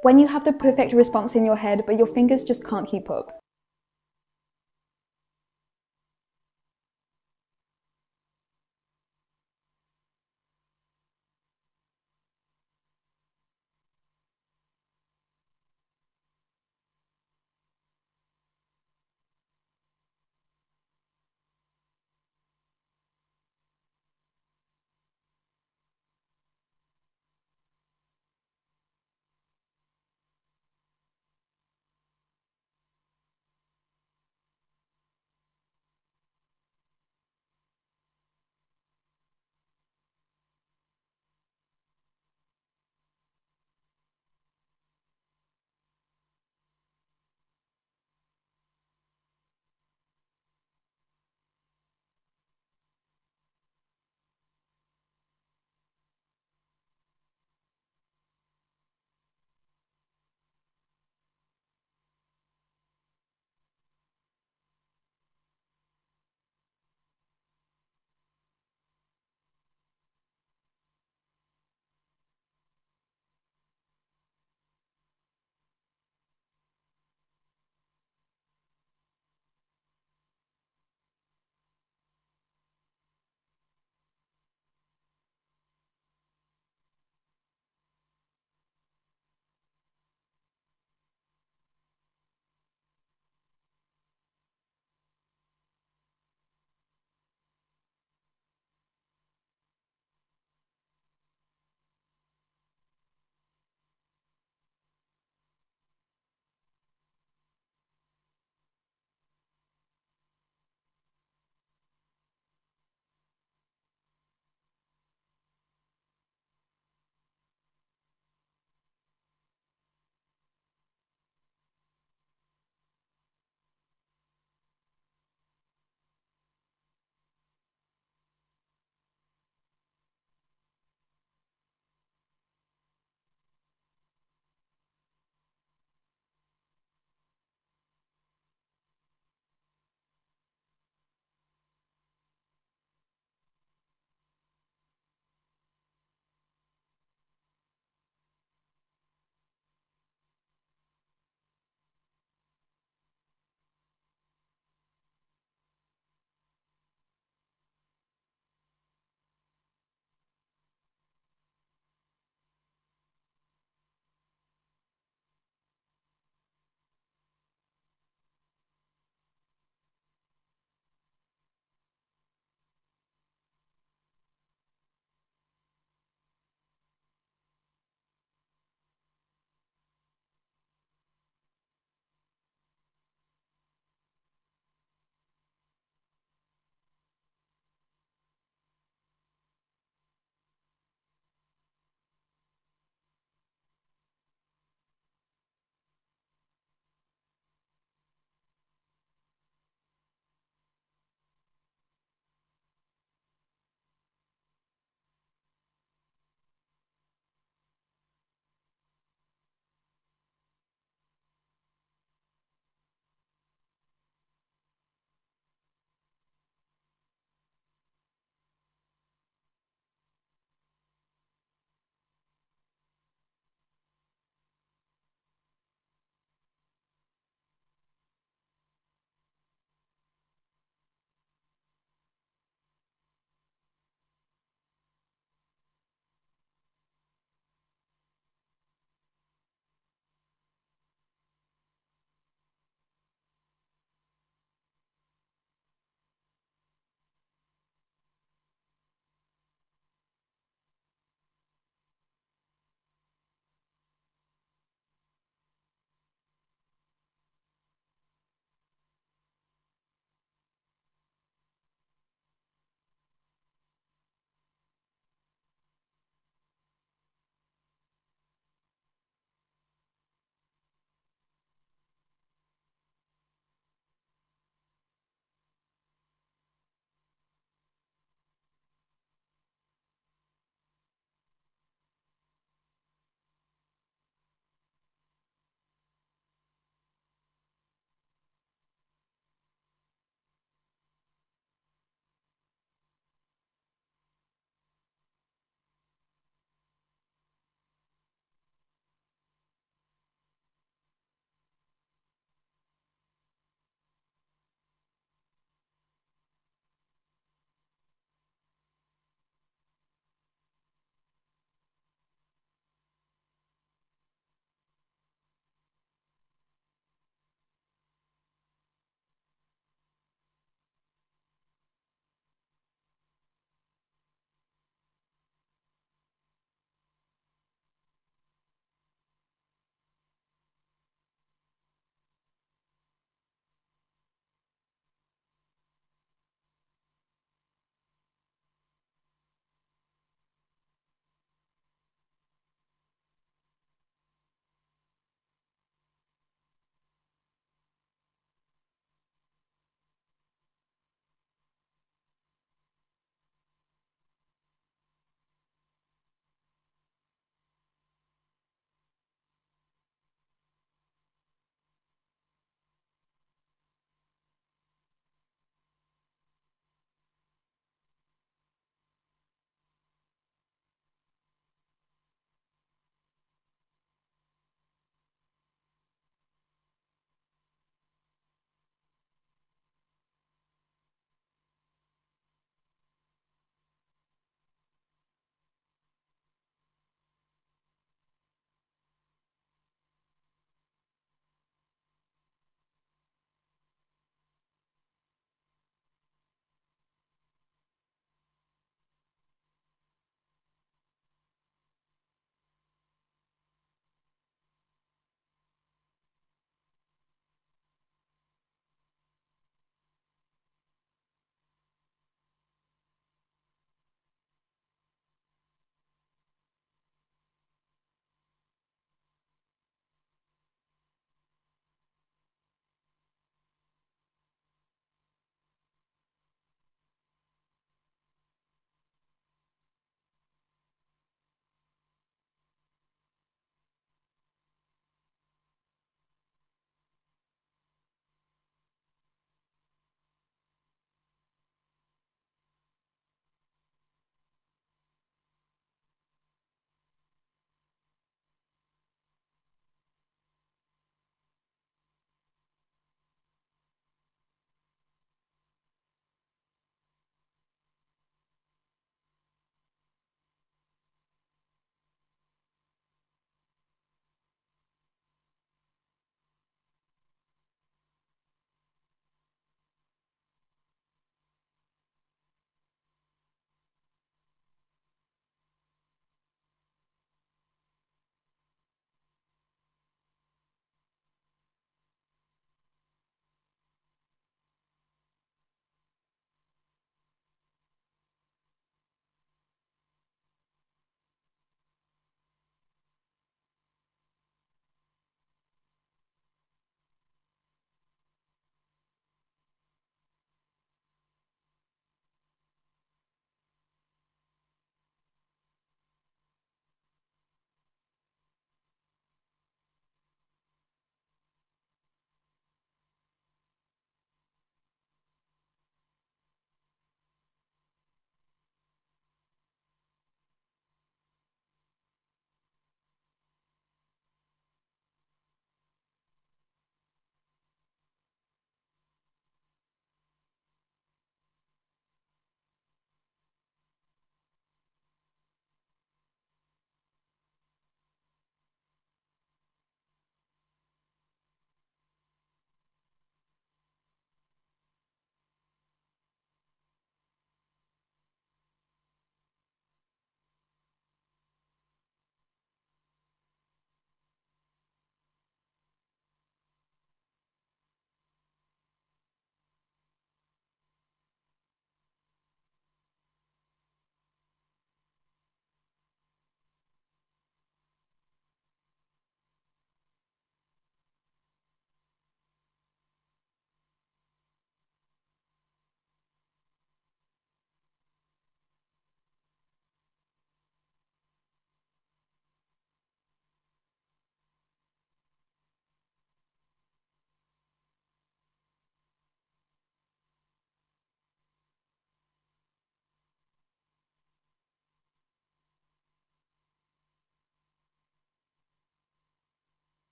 When you have the perfect response in your head, but your fingers just can't keep up.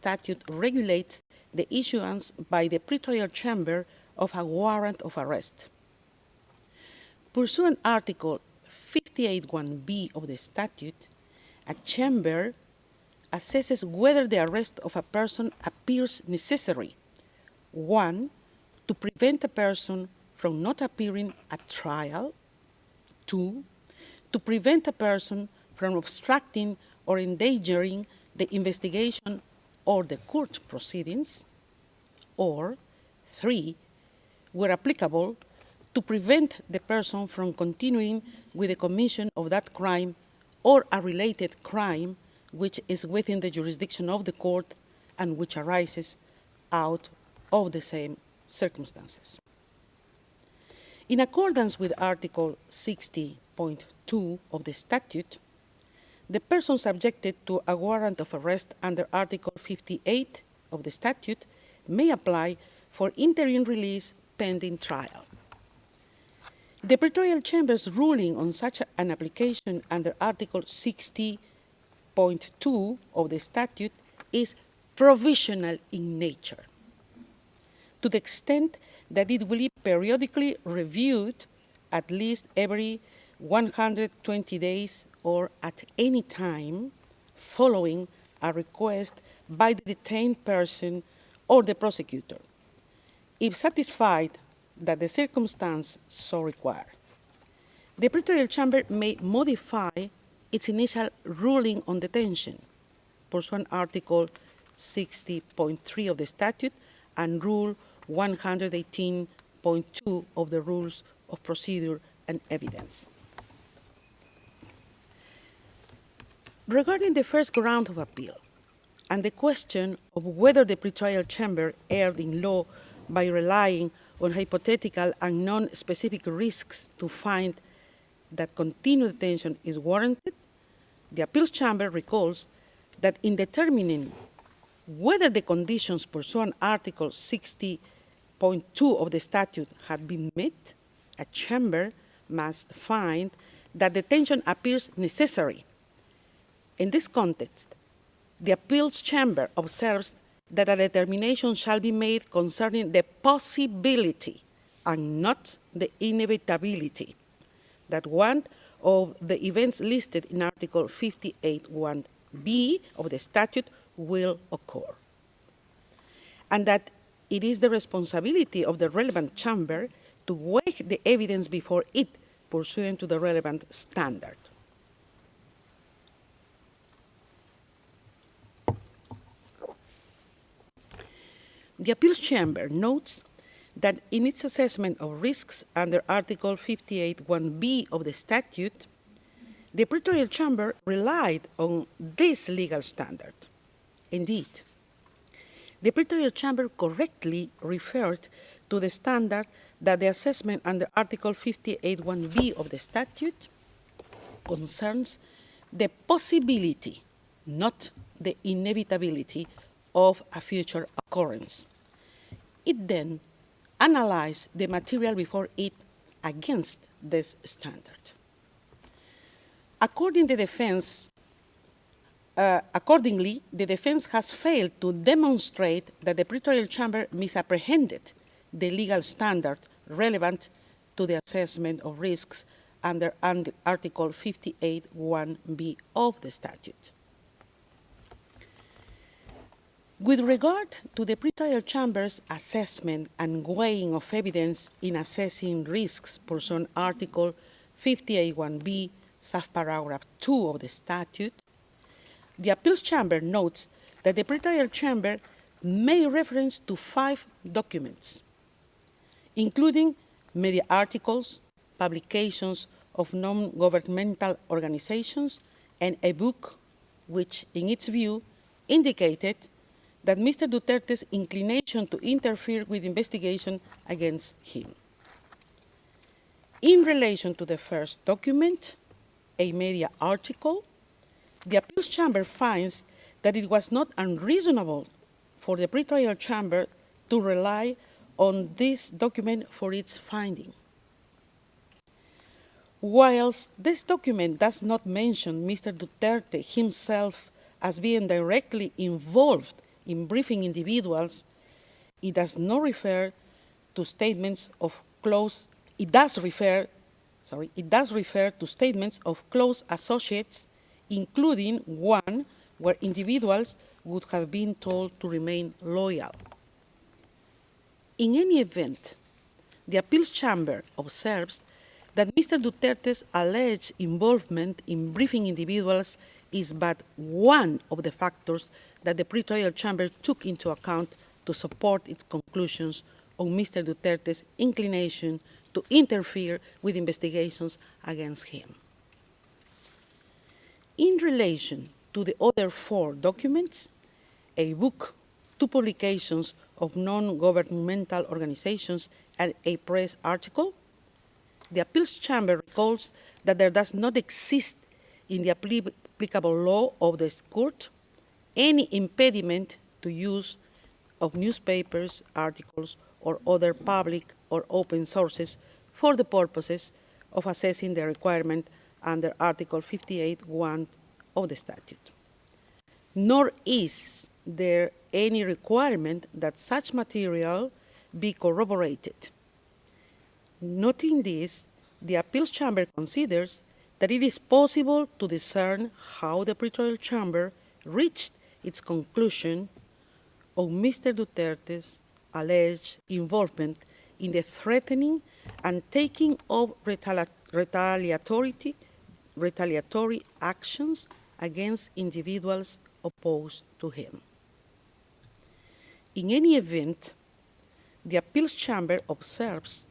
statute regulates the issuance by the Pre-Trial Chamber of a warrant of arrest. Pursuant Article 58(1)b of the statute, a chamber assesses whether the arrest of a person appears necessary. 1, to prevent a person from not appearing at trial. 2, to prevent a person from obstructing or endangering the investigation or the court proceedings. Or 3, where applicable, to prevent the person from continuing with the commission of that crime or a related crime which is within the jurisdiction of the court and which arises out of the same circumstances. In accordance with Article 60.2 of the statute, the person subjected to a warrant of arrest under Article 58 of the statute may apply for interim release pending trial. The Pre-Trial Chamber's ruling on such an application under Article 60.2 of the statute is provisional in nature, to the extent that it will be periodically reviewed at least every 120 days or at any time following a request by the detained person or the prosecutor, if satisfied that the circumstance so require. The Pre-Trial Chamber may modify its initial ruling on detention, pursuant Article 60.3 of the statute and Rule 118.2 of the Rules of Procedure and Evidence. Regarding the first ground of appeal and the question of whether the Pre-Trial Chamber erred in law by relying on hypothetical and non-specific risks to find that continued detention is warranted, the Appeals Chamber recalls that in determining whether the conditions pursuant Article 60.2 of the statute had been met, a chamber must find that detention appears necessary. In this context, the Appeals Chamber observes that a determination shall be made concerning the possibility and not the inevitability that one of the events listed in Article 58(1)b of the statute will occur, and that it is the responsibility of the relevant chamber to weigh the evidence before it pursuant to the relevant standard. The Appeals Chamber notes that in its assessment of risks under Article 58(1)b of the statute, the Pre-Trial Chamber relied on this legal standard. Indeed, the Pre-Trial Chamber correctly referred to the standard that the assessment under Article 58(1)b of the statute concerns the possibility, not the inevitability, of a future occurrence. It then analyzed the material before it against this standard. Accordingly, the defense has failed to demonstrate that the Pre-Trial Chamber misapprehended the legal standard relevant to the assessment of risks under Article 58(1)b of the statute. With regard to the Pre-Trial Chamber's assessment and weighing of evidence in assessing risks pursuant Article 58(1)b, subparagraph 2 of the statute, the Appeals Chamber notes that the Pre-Trial Chamber made reference to 5 documents, including media articles, publications of non-governmental organizations, and a book which, in its view, indicated that Mr. Duterte's inclination to interfere with investigation against him. In relation to the first document, a media article, the Appeals Chamber finds that it was not unreasonable for the Pre-Trial Chamber to rely on this document for its finding. Whilst this document does not mention Mr. Duterte himself as being directly involved in briefing individuals, it does not refer to statements of close, it does refer to statements of close associates, including one where individuals would have been told to remain loyal. In any event, the Appeals Chamber observes that Mr. Duterte's alleged involvement in briefing individuals is but one of the factors that the Pre-Trial Chamber took into account to support its conclusions on Mr. Duterte's inclination to interfere with investigations against him. In relation to the other 4 documents, a book, 2 publications of non-governmental organizations, and a press article, the Appeals Chamber recalls that there does not exist in the applicable law of the court any impediment to use of newspapers, articles, or other public or open sources for the purposes of assessing the requirement under Article 58(1) of the statute. Nor is there any requirement that such material be corroborated. Noting this, the Appeals Chamber considers that it is possible to discern how the Pre-Trial Chamber reached its conclusion on Mr. Duterte's alleged involvement in the threatening and taking of retaliatory actions against individuals opposed to him. In any event, the Appeals Chamber observes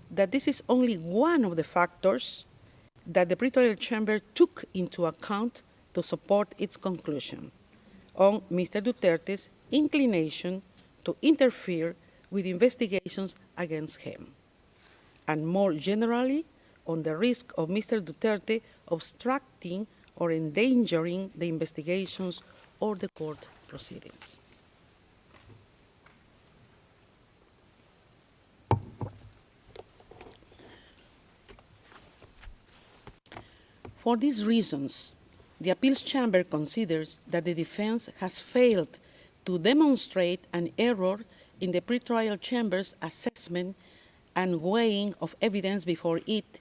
that this is only one of the factors that the Pre-Trial Chamber took into account to support its conclusion on Mr. Duterte's inclination to interfere with investigations against him, and more generally on the risk of Mr. Duterte obstructing or endangering the investigations or the court proceedings. For these reasons, the Appeals Chamber considers that the defense has failed to demonstrate an error in the Pre-Trial Chamber's assessment and weighing of evidence before it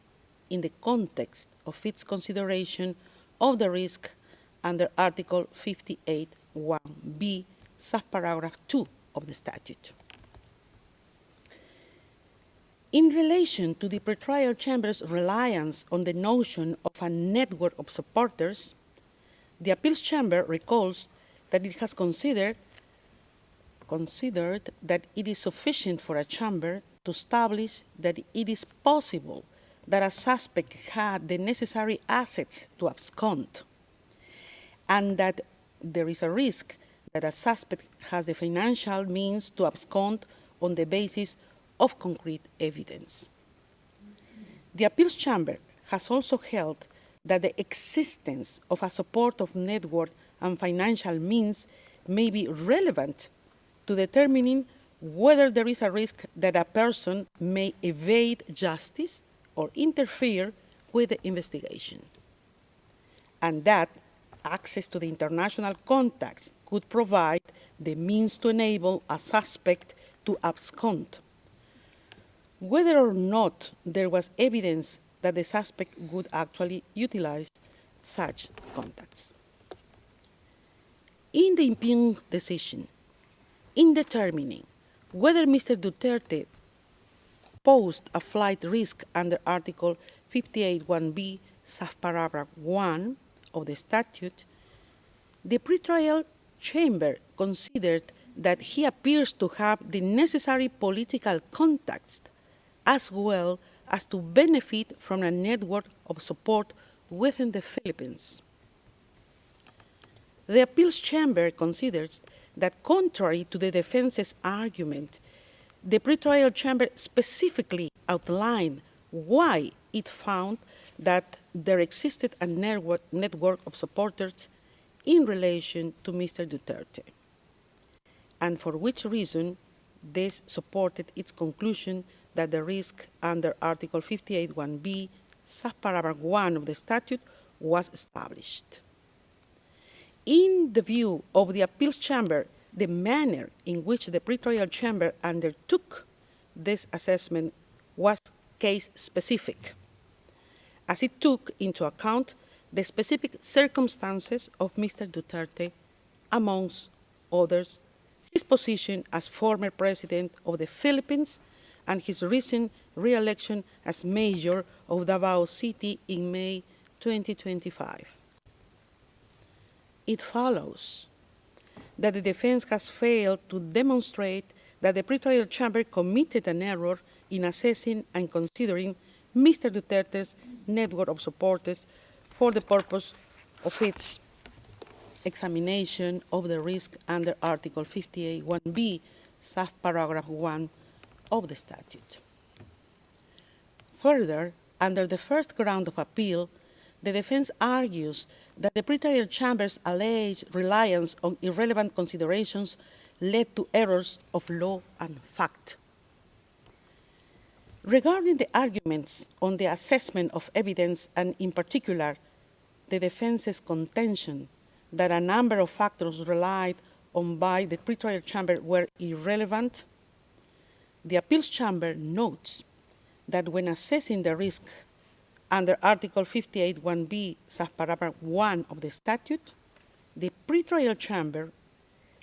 in the context of its consideration of the risk under Article 58(1)(b), subparagraph 2 of the statute. In relation to the Pre-Trial Chamber's reliance on the notion of a network of supporters, the Appeals Chamber recalls that it has considered that it is sufficient for a chamber to establish that it is possible that a suspect had the necessary assets to abscond, and that there is a risk that a suspect has the financial means to abscond on the basis of concrete evidence. The Appeals Chamber has also held that the existence of a supportive network and financial means may be relevant to determining whether there is a risk that a person may evade justice or interfere with the investigation, and that access to the international contacts could provide the means to enable a suspect to abscond, whether or not there was evidence that the suspect would actually utilize such contacts. In the impugned decision, in determining whether Mr. Duterte posed a flight risk under Article 58(1)(b), subparagraph 1 of the statute, the Pre-Trial Chamber considered that he appears to have the necessary political contacts as well as to benefit from a network of support within the Philippines. The Appeals Chamber considers that contrary to the defense's argument, the Pre-Trial Chamber specifically outlined why it found that there existed a network of supporters in relation to Mr. Duterte, and for which reason this supported its conclusion that the risk under Article 58(1)(b), subparagraph 1 of the statute was established. In the view of the Appeals Chamber, the manner in which the Pre-Trial Chamber undertook this assessment was case-specific, as it took into account the specific circumstances of Mr. Duterte, amongst others, his position as former president of the Philippines and his recent re-election as mayor of Davao City in May 2025. It follows that the defense has failed to demonstrate that the Pre-Trial Chamber committed an error in assessing and considering Mr. Duterte's network of supporters for the purpose of its examination of the risk under Article 58(1)(b), subparagraph 1 of the statute. Further, under the first ground of appeal, the defense argues that the Pre-Trial Chamber's alleged reliance on irrelevant considerations led to errors of law and fact. Regarding the arguments on the assessment of evidence, and in particular, the defense's contention that a number of factors relied on by the Pre-Trial Chamber were irrelevant, the Appeals Chamber notes that when assessing the risk under Article 58(1)(b), subparagraph 1 of the statute, the Pre-Trial Chamber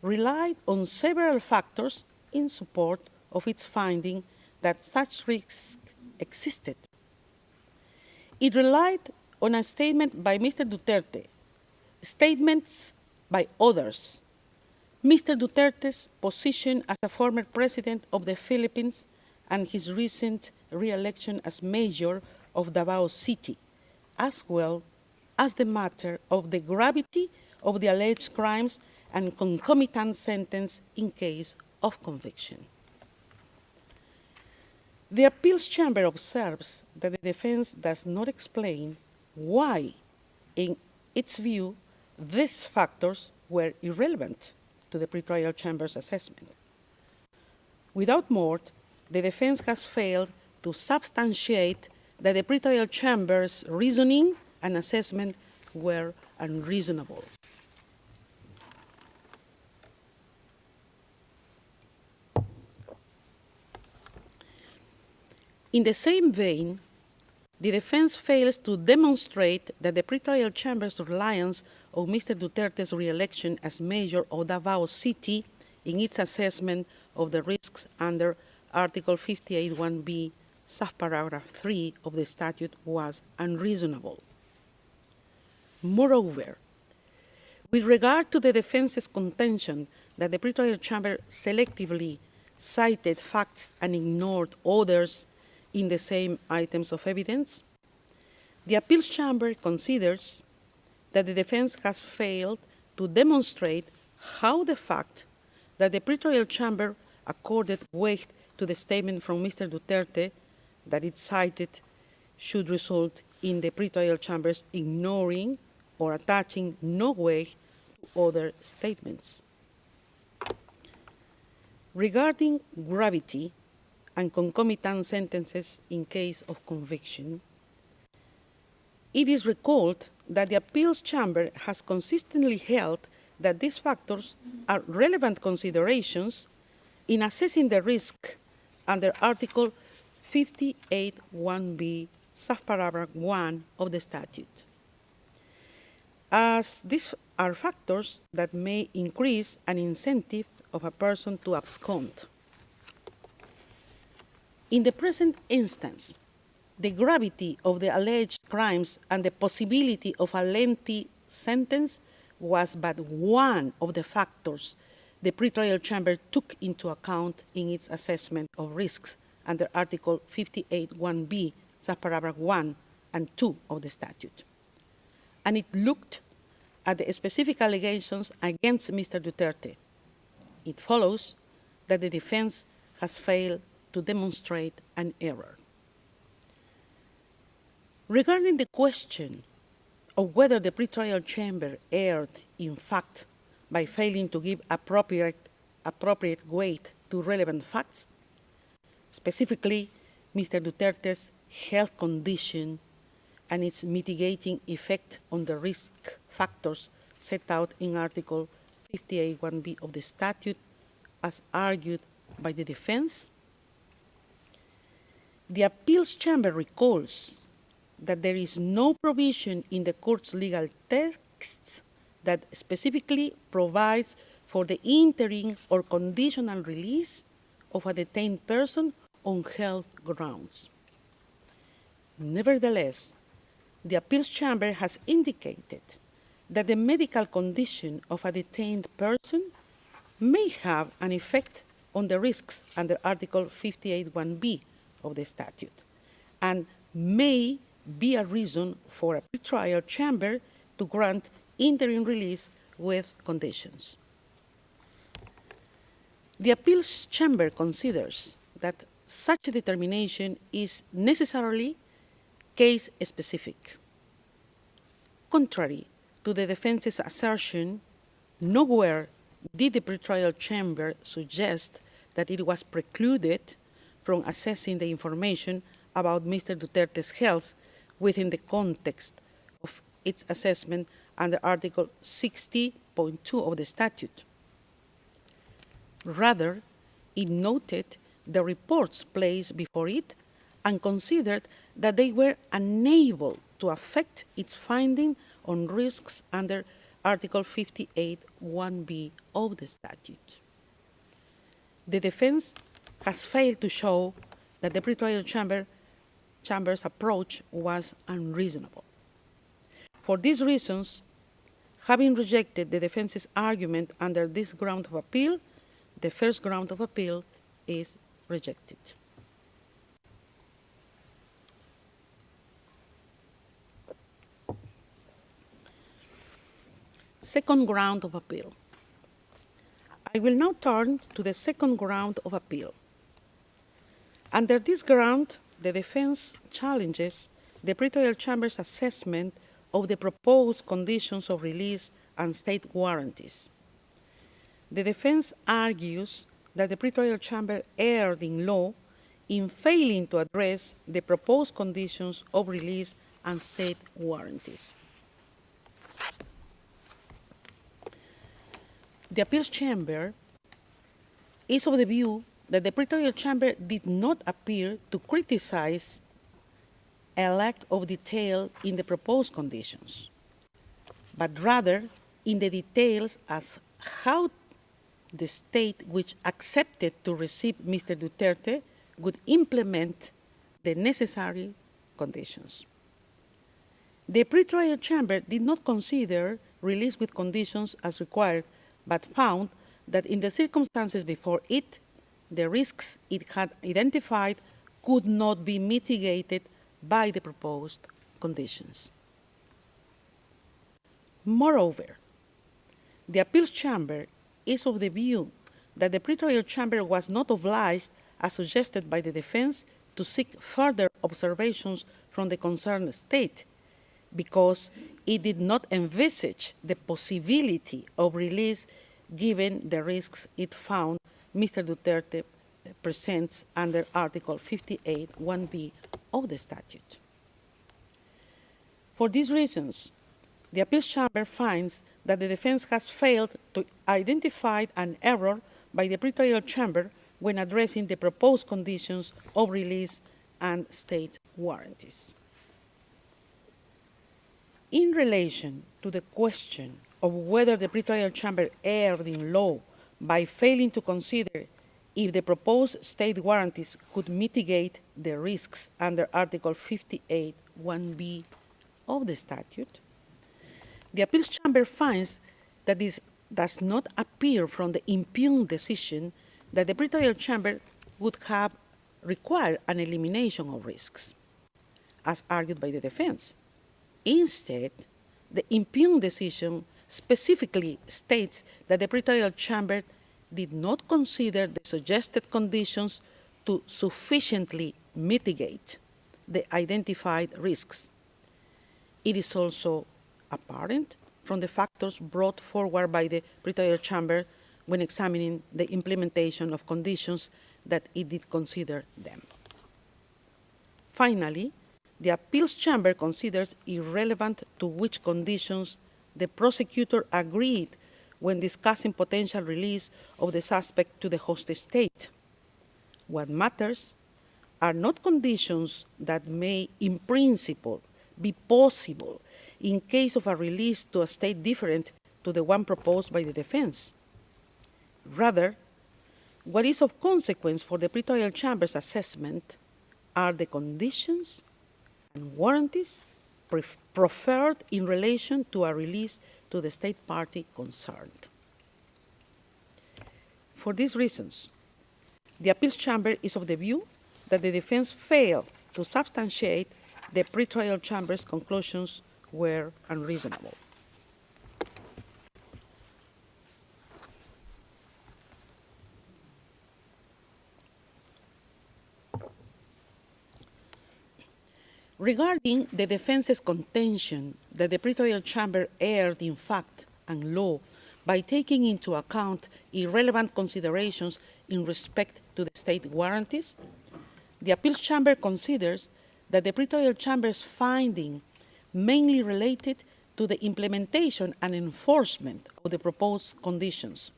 relied on several factors in support of its finding that such risk existed. It relied on a statement by Mr. Duterte, statements by others, Mr. Duterte's position as a former president of the Philippines and his recent re-election as mayor of Davao City, as well as the matter of the gravity of the alleged crimes and concomitant sentence in case of conviction. The Appeals Chamber observes that the defense does not explain why, in its view, these factors were irrelevant to the Pre-Trial Chamber's assessment. Without more, the defense has failed to substantiate that the Pre-Trial Chamber's reasoning and assessment were unreasonable. In the same vein, the defense fails to demonstrate that the Pre-Trial Chamber's reliance on Mr. Duterte's re-election as mayor of Davao City in its assessment of the risks under Article 58(1)(b), subparagraph 3 of the statute was unreasonable. Moreover, with regard to the defense's contention that the Pre-Trial Chamber selectively cited facts and ignored others in the same items of evidence, the Appeals Chamber considers that the defense has failed to demonstrate how the fact that the Pre-Trial Chamber accorded weight to the statement from Mr. Duterte that it cited should result in the Pre-Trial Chamber's ignoring or attaching no weight to other statements. Regarding gravity and concomitant sentences in case of conviction, it is recalled that the Appeals Chamber has consistently held that these factors are relevant considerations in assessing the risk under Article 58(1)(b), subparagraph 1 of the statute, as these are factors that may increase an incentive of a person to abscond. In the present instance, the gravity of the alleged crimes and the possibility of a lengthy sentence was but one of the factors the Pre-Trial Chamber took into account in its assessment of risks under Article 58(1)(b), subparagraph 1 and 2 of the statute. And it looked at the specific allegations against Mr. Duterte. It follows that the defense has failed to demonstrate an error. Regarding the question of whether the Pre-Trial Chamber erred in fact by failing to give appropriate weight to relevant facts, specifically Mr. Duterte's health condition and its mitigating effect on the risk factors set out in Article 58(1)(b) of the statute as argued by the defense. The appeals chamber recalls that there is no provision in the court's legal texts that specifically provides for the interim or conditional release of a detained person on health grounds. Nevertheless, the appeals chamber has indicated that the medical condition of a detained person may have an effect on the risks under Article 58(1)(b) of the statute, and may be a reason for a pre-trial chamber to grant interim release with conditions. The appeals chamber considers that such a determination is necessarily case-specific. Contrary to the defense's assertion, nowhere did the pre-trial chamber suggest that it was precluded from assessing the information about Mr. Duterte's health within the context of its assessment under Article 60.2 of the statute. Rather, it noted the reports placed before it and considered that they were unable to affect its finding on risks under Article 58(1)(b) of the statute. The defense has failed to show that the pre-trial chamber's approach was unreasonable. For these reasons, having rejected the defense's argument under this ground of appeal, the first ground of appeal is rejected. Second ground of appeal. I will now turn to the second ground of appeal. Under this ground, the defense challenges the pre-trial chamber's assessment of the proposed conditions of release and state warranties. The defense argues that the pre-trial chamber erred in law in failing to address the proposed conditions of release and state warranties. The appeals chamber is of the view that the pre-trial chamber did not appear to criticize a lack of detail in the proposed conditions, but rather in the details as how the state which accepted to receive Mr. Duterte would implement the necessary conditions. The pre-trial chamber did not consider release with conditions as required, but found that in the circumstances before it, the risks it had identified could not be mitigated by the proposed conditions. Moreover, the appeals chamber is of the view that the pre-trial chamber was not obliged, as suggested by the defense, to seek further observations from the concerned state, because it did not envisage the possibility of release given the risks it found Mr. Duterte presents under Article 58(1)(b) of the statute. For these reasons, the appeals chamber finds that the defense has failed to identify an error by the pre-trial chamber when addressing the proposed conditions of release and state warranties. In relation to the question of whether the pre-trial chamber erred in law by failing to consider if the proposed state warranties could mitigate the risks under Article 58(1)(b) of the statute, the appeals chamber finds that this does not appear from the impugned decision that the pre-trial chamber would have required an elimination of risks, as argued by the defense. Instead, the impugned decision specifically states that the pre-trial chamber did not consider the suggested conditions to sufficiently mitigate the identified risks. It is also apparent from the factors brought forward by the pre-trial chamber when examining the implementation of conditions that it did consider them. Finally, the appeals chamber considers irrelevant to which conditions the prosecutor agreed when discussing potential release of the suspect to the host state. What matters are not conditions that may, in principle, be possible in case of a release to a state different to the one proposed by the defense. Rather, what is of consequence for the Pre-Trial Chamber's assessment are the conditions and warranties proffered in relation to a release to the state party concerned. For these reasons, the Appeals Chamber is of the view that the defense failed to substantiate the Pre-Trial Chamber's conclusions were unreasonable. Regarding the defense's contention that the Pre-Trial Chamber erred in fact and law by taking into account irrelevant considerations in respect to the state warranties, the Appeals Chamber considers that the Pre-Trial Chamber's finding mainly related to the implementation and enforcement of the proposed conditions.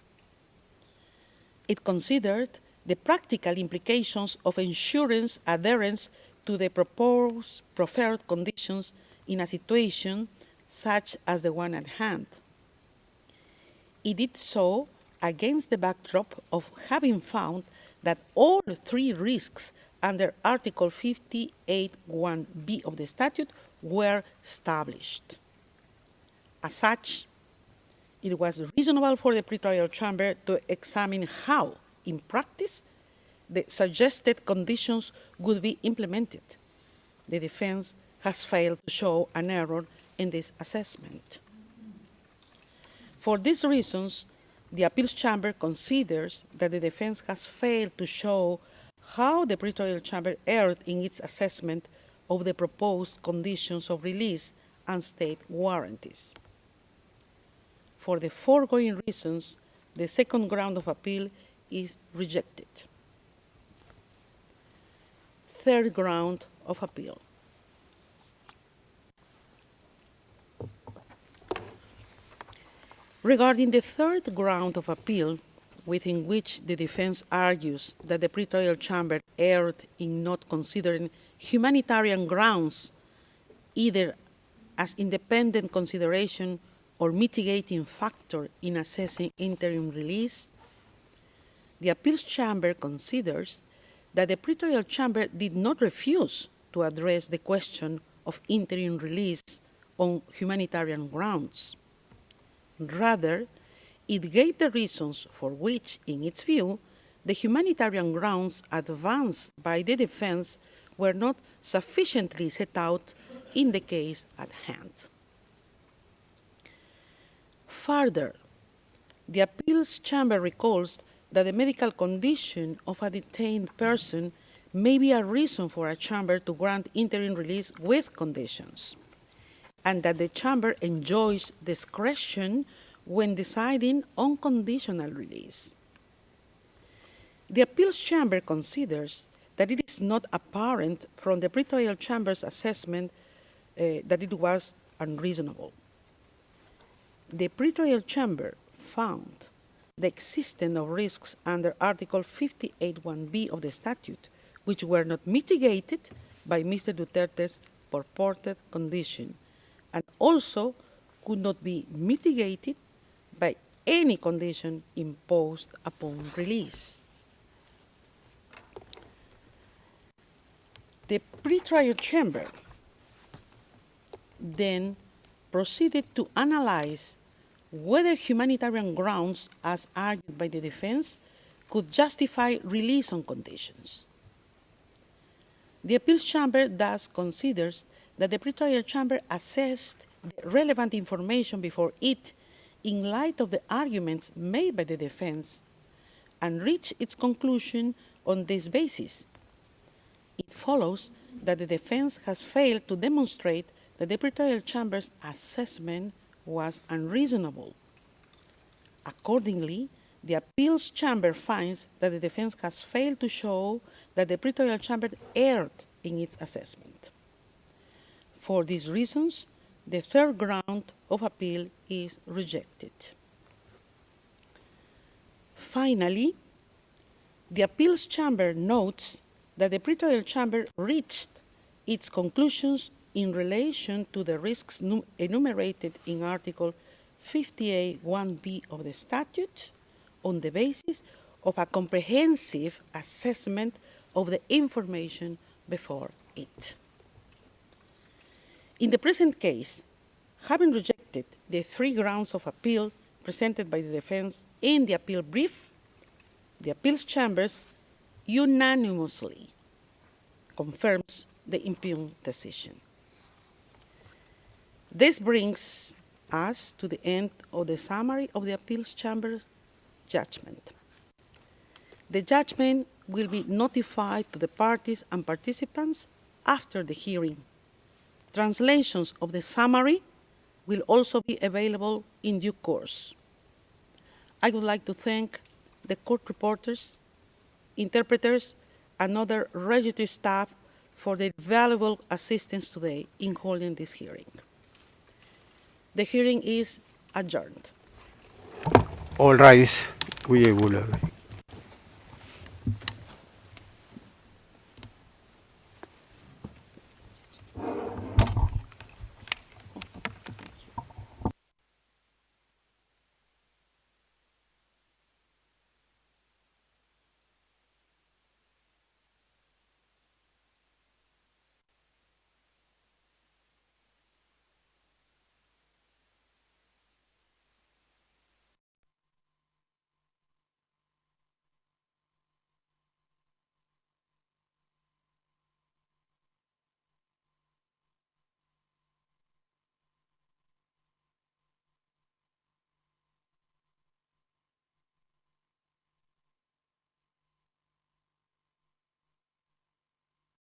It considered the practical implications of ensuring adherence to the proposed proffered conditions in a situation such as the one at hand. It did so against the backdrop of having found that all three risks under Article 58(1)(b) of the statute were established. As such, it was reasonable for the Pre-Trial Chamber to examine how, in practice, the suggested conditions would be implemented. The defense has failed to show an error in this assessment. For these reasons, the Appeals Chamber considers that the defense has failed to show how the Pre-Trial Chamber erred in its assessment of the proposed conditions of release and state warranties. For the foregoing reasons, the second ground of appeal is rejected. Third ground of appeal. Regarding the third ground of appeal, within which the defense argues that the Pre-Trial Chamber erred in not considering humanitarian grounds either as independent consideration or mitigating factor in assessing interim release, the Appeals Chamber considers that the Pre-Trial Chamber did not refuse to address the question of interim release on humanitarian grounds. Rather, it gave the reasons for which, in its view, the humanitarian grounds advanced by the defense were not sufficiently set out in the case at hand. Further, the Appeals Chamber recalls that the medical condition of a detained person may be a reason for a chamber to grant interim release with conditions, and that the chamber enjoys discretion when deciding on conditional release. The Appeals Chamber considers that it is not apparent from the Pre-Trial Chamber's assessment that it was unreasonable. The Pre-Trial Chamber found the existence of risks under Article 58(1)(b) of the statute, which were not mitigated by Mr. Duterte's purported condition, and also could not be mitigated by any condition imposed upon release. The Pre-Trial Chamber then proceeded to analyze whether humanitarian grounds, as argued by the defense, could justify release on conditions. The Appeals Chamber thus considers that the Pre-Trial Chamber assessed the relevant information before it in light of the arguments made by the defense and reached its conclusion on this basis. It follows that the defense has failed to demonstrate that the Pre-Trial Chamber's assessment was unreasonable. Accordingly, the Appeals Chamber finds that the defense has failed to show that the Pre-Trial Chamber erred in its assessment. For these reasons, the third ground of appeal is rejected. finally, the Appeals Chamber notes that the Pre-Trial Chamber reached its conclusions in relation to the risks enumerated in Article 58(1)(b) of the statute on the basis of a comprehensive assessment of the information before it. In the present case, having rejected the 3 grounds of appeal presented by the defense in the appeal brief, the Appeals Chambers unanimously confirms the impugned decision. This brings us to the end of the summary of the Appeals Chamber's judgment. The judgment will be notified to the parties and participants after the hearing. Translations of the summary will also be available in due course. I would like to thank the court reporters, interpreters, and other registry staff for their valuable assistance today in holding this hearing. The hearing is adjourned. All rise. We will